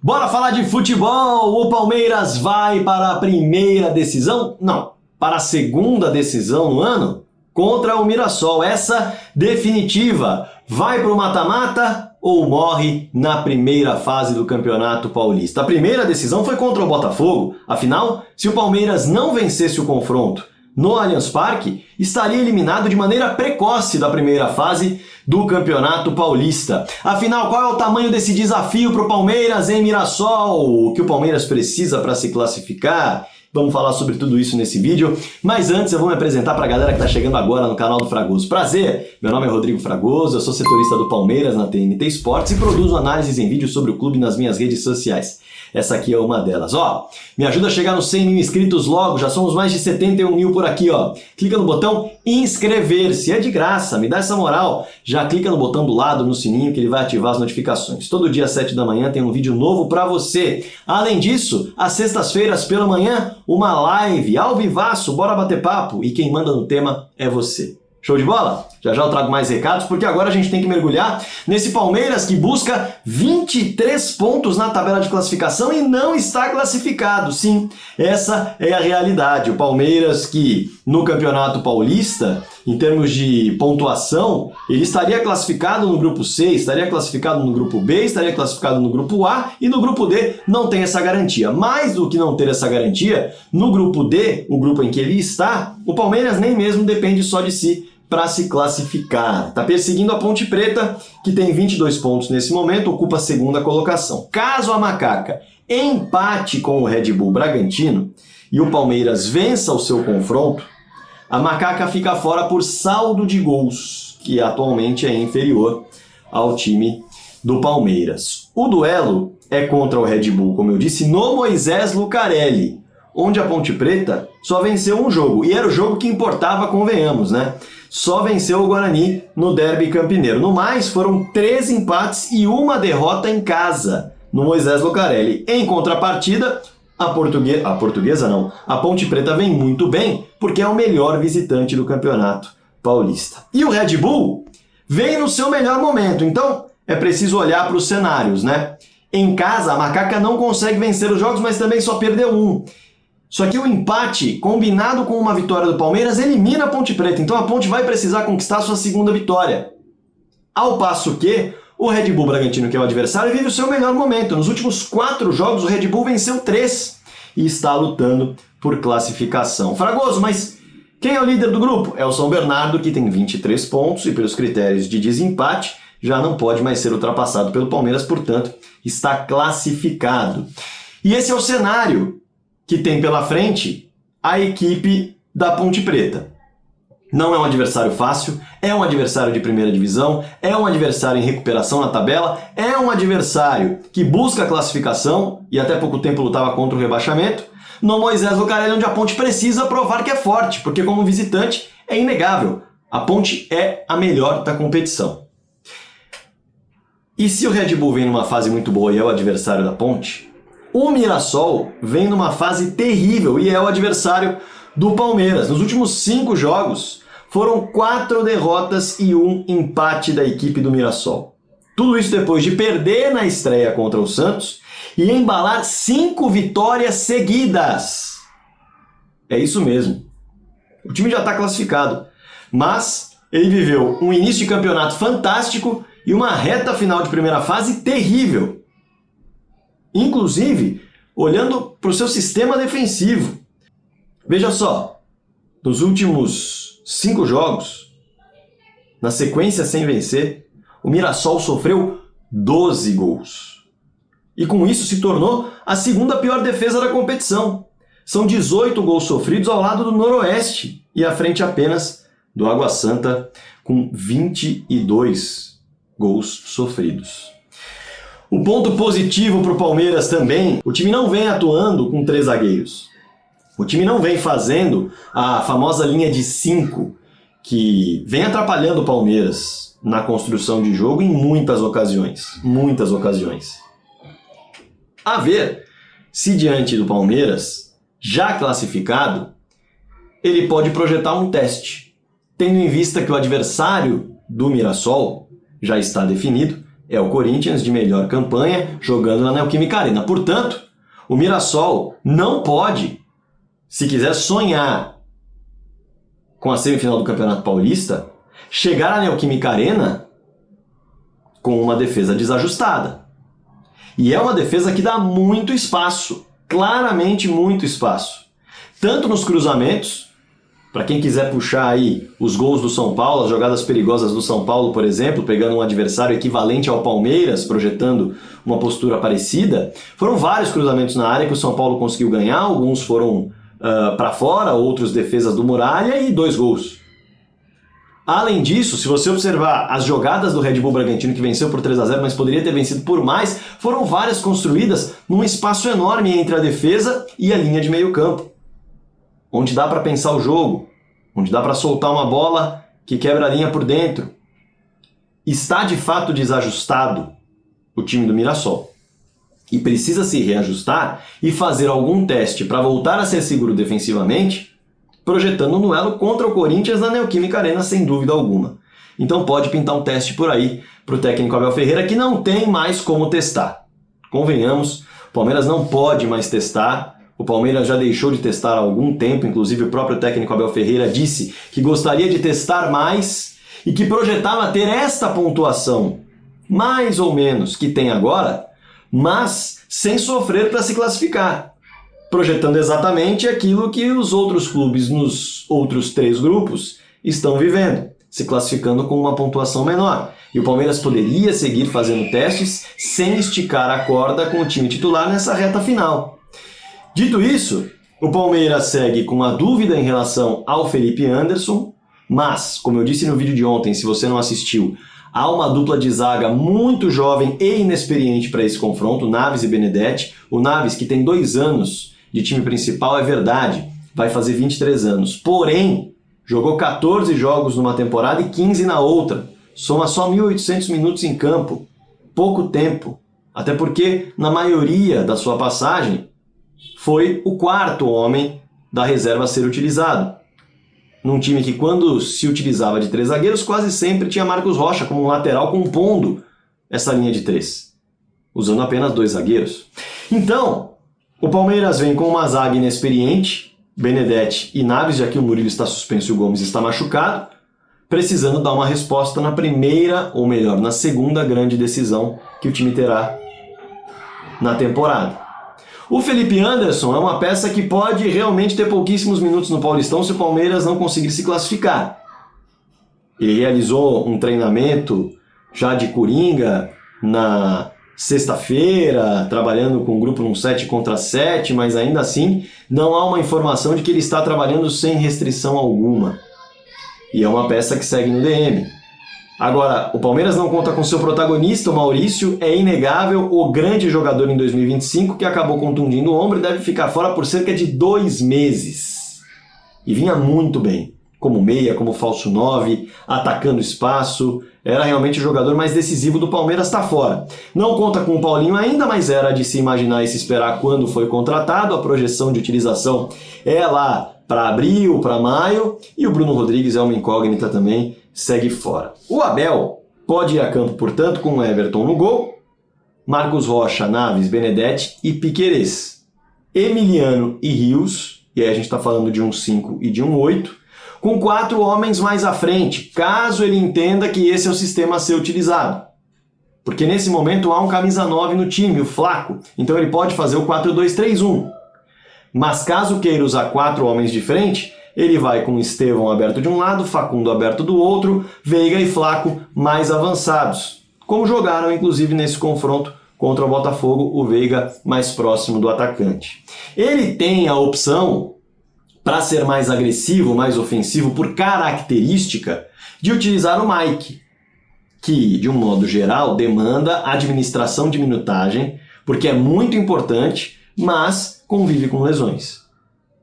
Bora falar de futebol! O Palmeiras vai para a primeira decisão? Não, para a segunda decisão no ano? Contra o Mirassol. Essa definitiva. Vai para o mata-mata ou morre na primeira fase do Campeonato Paulista? A primeira decisão foi contra o Botafogo. Afinal, se o Palmeiras não vencesse o confronto no Allianz Parque, estaria eliminado de maneira precoce da primeira fase do Campeonato Paulista. Afinal, qual é o tamanho desse desafio para o Palmeiras em Mirassol? O que o Palmeiras precisa para se classificar? Vamos falar sobre tudo isso nesse vídeo, mas antes eu vou me apresentar para a galera que está chegando agora no canal do Fragoso. Prazer, meu nome é Rodrigo Fragoso, eu sou setorista do Palmeiras na TNT Esportes e produzo análises em vídeo sobre o clube nas minhas redes sociais. Essa aqui é uma delas. Me ajuda a chegar nos 100 mil inscritos logo, já somos mais de 71 mil por aqui, Clica no botão inscrever-se, é de graça, me dá essa moral. Já clica no botão do lado, no sininho, que ele vai ativar as notificações. Todo dia às 7 da manhã tem um vídeo novo para você. Além disso, às sextas-feiras pela manhã, uma live ao vivaço, bora bater papo. E quem manda no tema é você. Show de bola? Já eu trago mais recados, porque agora a gente tem que mergulhar nesse Palmeiras que busca 23 pontos na tabela de classificação e não está classificado. Sim, essa é a realidade. O Palmeiras que no Campeonato Paulista, em termos de pontuação, ele estaria classificado no grupo C, estaria classificado no grupo B, estaria classificado no grupo A e no grupo D não tem essa garantia. Mais do que não ter essa garantia, no grupo D, o grupo em que ele está, o Palmeiras nem mesmo depende só de si para se classificar. Está perseguindo a Ponte Preta, que tem 22 pontos nesse momento, ocupa a segunda colocação. Caso a Macaca empate com o Red Bull Bragantino e o Palmeiras vença o seu confronto, a Macaca fica fora por saldo de gols, que atualmente é inferior ao time do Palmeiras. O duelo é contra o Red Bull, como eu disse, no Moisés Lucarelli, onde a Ponte Preta só venceu um jogo, e era o jogo que importava, convenhamos, né? Só venceu o Guarani no Derby Campineiro. No mais, foram 3 empates e uma derrota em casa, no Moisés Lucarelli. Em contrapartida, a Ponte Preta vem muito bem, porque é o melhor visitante do Campeonato Paulista. E o Red Bull vem no seu melhor momento, então é preciso olhar para os cenários, né? Em casa, a Macaca não consegue vencer os jogos, mas também só perdeu um. Só que o empate, combinado com uma vitória do Palmeiras, elimina a Ponte Preta. Então a Ponte vai precisar conquistar sua segunda vitória. Ao passo que o Red Bull Bragantino, que é o adversário, vive o seu melhor momento. Nos últimos 4 jogos, o Red Bull venceu 3 e está lutando por classificação. Fragoso, mas quem é o líder do grupo? É o São Bernardo, que tem 23 pontos e pelos critérios de desempate já não pode mais ser ultrapassado pelo Palmeiras, portanto, está classificado. E esse é o cenário que tem pela frente a equipe da Ponte Preta. Não é um adversário fácil, é um adversário de primeira divisão, é um adversário em recuperação na tabela, é um adversário que busca a classificação e até pouco tempo lutava contra o rebaixamento, no Moisés Lucarelli, onde a Ponte precisa provar que é forte, porque como visitante é inegável, a Ponte é a melhor da competição. E se o Red Bull vem numa fase muito boa e é o adversário da Ponte, o Mirassol vem numa fase terrível e é o adversário do Palmeiras. Nos últimos 5 jogos, foram 4 derrotas e 1 empate da equipe do Mirassol. Tudo isso depois de perder na estreia contra o Santos e embalar 5 vitórias seguidas. É isso mesmo. O time já está classificado, mas ele viveu um início de campeonato fantástico e uma reta final de primeira fase terrível. Inclusive, olhando para o seu sistema defensivo. Veja só, nos últimos 5 jogos, na sequência sem vencer, o Mirassol sofreu 12 gols. E com isso se tornou a segunda pior defesa da competição. São 18 gols sofridos ao lado do Noroeste e à frente apenas do Água Santa com 22 gols sofridos. O ponto positivo para o Palmeiras também, o time não vem atuando com 3 zagueiros. O time não vem fazendo a famosa linha de 5, que vem atrapalhando o Palmeiras na construção de jogo em muitas ocasiões. Muitas ocasiões. A ver se diante do Palmeiras, já classificado, ele pode projetar um teste, tendo em vista que o adversário do Mirassol já está definido, É o Corinthians de melhor campanha jogando na Neoquímica Arena. Portanto, o Mirassol não pode, se quiser sonhar com a semifinal do Campeonato Paulista, chegar à Neoquímica Arena com uma defesa desajustada. E é uma defesa que dá muito espaço, claramente muito espaço. Tanto nos cruzamentos, para quem quiser puxar aí os gols do São Paulo, as jogadas perigosas do São Paulo, por exemplo, pegando um adversário equivalente ao Palmeiras, projetando uma postura parecida, foram vários cruzamentos na área que o São Paulo conseguiu ganhar, alguns foram para fora, outros defesas do Muralha e 2 gols. Além disso, se você observar as jogadas do Red Bull Bragantino, que venceu por 3-0, mas poderia ter vencido por mais, foram várias construídas num espaço enorme entre a defesa e a linha de meio campo, onde dá para pensar o jogo, onde dá para soltar uma bola que quebra a linha por dentro. Está de fato desajustado o time do Mirassol e precisa se reajustar e fazer algum teste para voltar a ser seguro defensivamente, projetando um duelo contra o Corinthians na Neoquímica Arena, sem dúvida alguma. Então pode pintar um teste por aí para o técnico Abel Ferreira, que não tem mais como testar. Convenhamos, o Palmeiras não pode mais testar, o Palmeiras já deixou de testar há algum tempo, inclusive o próprio técnico Abel Ferreira disse que gostaria de testar mais e que projetava ter esta pontuação, mais ou menos, que tem agora, mas sem sofrer para se classificar, projetando exatamente aquilo que os outros clubes nos outros 3 grupos estão vivendo, se classificando com uma pontuação menor. E o Palmeiras poderia seguir fazendo testes sem esticar a corda com o time titular nessa reta final. Dito isso, o Palmeiras segue com a dúvida em relação ao Felipe Anderson, mas, como eu disse no vídeo de ontem, se você não assistiu, há uma dupla de zaga muito jovem e inexperiente para esse confronto, Naves e Benedetti. O Naves, que tem 2 anos de time principal, é verdade, vai fazer 23 anos. Porém, jogou 14 jogos numa temporada e 15 na outra. Soma só 1.800 minutos em campo. Pouco tempo. Até porque, na maioria da sua passagem, foi o 4º homem da reserva a ser utilizado. Num time que, quando se utilizava de 3 zagueiros, quase sempre tinha Marcos Rocha como um lateral compondo essa linha de 3, usando apenas 2 zagueiros. Então, o Palmeiras vem com uma zaga inexperiente, Benedetti e Naves, já que o Murilo está suspenso e o Gomes está machucado, precisando dar uma resposta na primeira, ou melhor, na segunda grande decisão que o time terá na temporada. O Felipe Anderson é uma peça que pode realmente ter pouquíssimos minutos no Paulistão se o Palmeiras não conseguir se classificar. Ele realizou um treinamento já de coringa na sexta-feira, trabalhando com o grupo num 7 contra 7, mas ainda assim não há uma informação de que ele está trabalhando sem restrição alguma. E é uma peça que segue no DM. Agora, o Palmeiras não conta com seu protagonista, o Maurício, é inegável o grande jogador em 2025 que acabou contundindo o ombro e deve ficar fora por cerca de 2 meses. E vinha muito bem, como meia, como falso 9, atacando espaço, era realmente o jogador mais decisivo do Palmeiras, está fora. Não conta com o Paulinho ainda, mas era de se imaginar e se esperar quando foi contratado, a projeção de utilização é lá para abril, para maio, e o Bruno Rodrigues é uma incógnita também, segue fora. O Abel pode ir a campo, portanto, com o Everton no gol, Marcos Rocha, Naves, Benedetti e Piquerez. Emiliano e Rios, e aí a gente está falando de um 5 e de um 8, com 4 homens mais à frente, caso ele entenda que esse é o sistema a ser utilizado. Porque nesse momento há um camisa 9 no time, o Flaco, então ele pode fazer o 4-2-3-1. Mas caso queira usar 4 homens de frente, ele vai com Estevão aberto de um lado, Facundo aberto do outro, Veiga e Flaco mais avançados. Como jogaram, inclusive, nesse confronto contra o Botafogo, o Veiga mais próximo do atacante. Ele tem a opção, para ser mais agressivo, mais ofensivo, por característica, de utilizar o Mike, que, de um modo geral, demanda administração de minutagem, porque é muito importante, mas convive com lesões.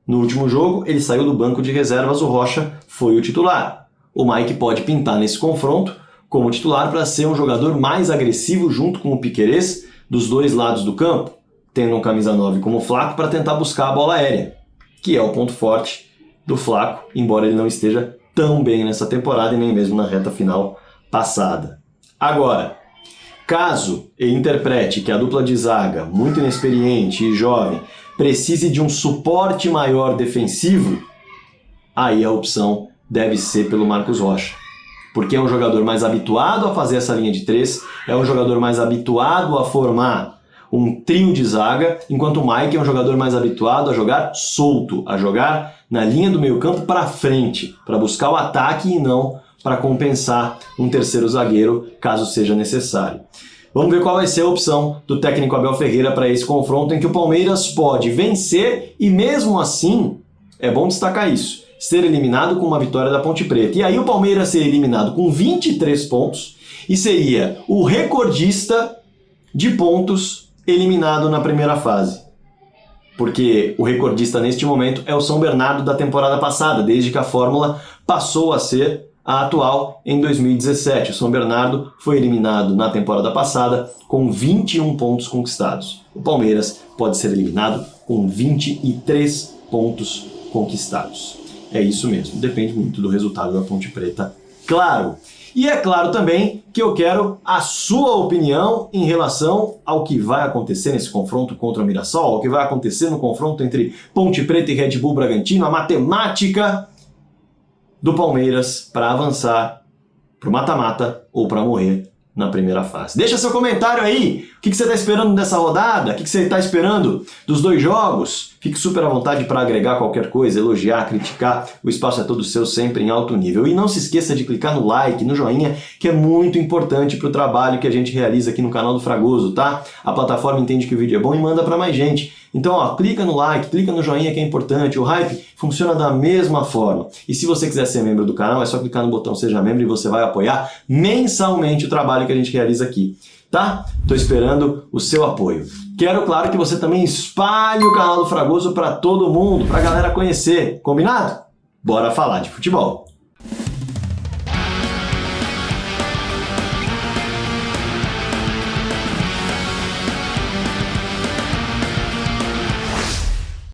No último jogo, ele saiu do banco de reservas, o Rocha foi o titular. O Mike pode pintar nesse confronto como titular para ser um jogador mais agressivo junto com o Piquerez dos 2 lados do campo, tendo um camisa 9 como o Flaco para tentar buscar a bola aérea, que é o ponto forte do Flaco, embora ele não esteja tão bem nessa temporada e nem mesmo na reta final passada. Agora, Caso ele interprete que a dupla de zaga, muito inexperiente e jovem, precise de um suporte maior defensivo, aí a opção deve ser pelo Marcos Rocha. Porque é um jogador mais habituado a fazer essa linha de 3, é um jogador mais habituado a formar um trio de zaga, enquanto o Mike é um jogador mais habituado a jogar solto, a jogar na linha do meio campo para frente, para buscar o ataque e não para compensar um terceiro zagueiro, caso seja necessário. Vamos ver qual vai ser a opção do técnico Abel Ferreira para esse confronto, em que o Palmeiras pode vencer e mesmo assim, é bom destacar isso, ser eliminado com uma vitória da Ponte Preta. E aí o Palmeiras ser eliminado com 23 pontos e seria o recordista de pontos eliminado na primeira fase. Porque o recordista neste momento é o São Bernardo da temporada passada, desde que a fórmula passou a ser a atual em 2017. O São Bernardo foi eliminado na temporada passada com 21 pontos conquistados. O Palmeiras pode ser eliminado com 23 pontos conquistados. É isso mesmo, depende muito do resultado da Ponte Preta, claro. E é claro também que eu quero a sua opinião em relação ao que vai acontecer nesse confronto contra o Mirassol, ao que vai acontecer no confronto entre Ponte Preta e Red Bull Bragantino, a matemática do Palmeiras para avançar para o mata-mata ou para morrer na primeira fase. Deixa seu comentário aí, o que você está esperando dessa rodada, o que você está esperando dos dois jogos. Fique super à vontade para agregar qualquer coisa, elogiar, criticar, o espaço é todo seu, sempre em alto nível. E não se esqueça de clicar no like, no joinha, que é muito importante para o trabalho que a gente realiza aqui no canal do Fragoso, tá? A plataforma entende que o vídeo é bom e manda para mais gente. Então, ó, clica no like, clica no joinha que é importante. O hype funciona da mesma forma. E se você quiser ser membro do canal, é só clicar no botão Seja Membro e você vai apoiar mensalmente o trabalho que a gente realiza aqui, tá? Tô esperando o seu apoio. Quero, claro, que você também espalhe o canal do Fragoso para todo mundo, para a galera conhecer. Combinado? Bora falar de futebol.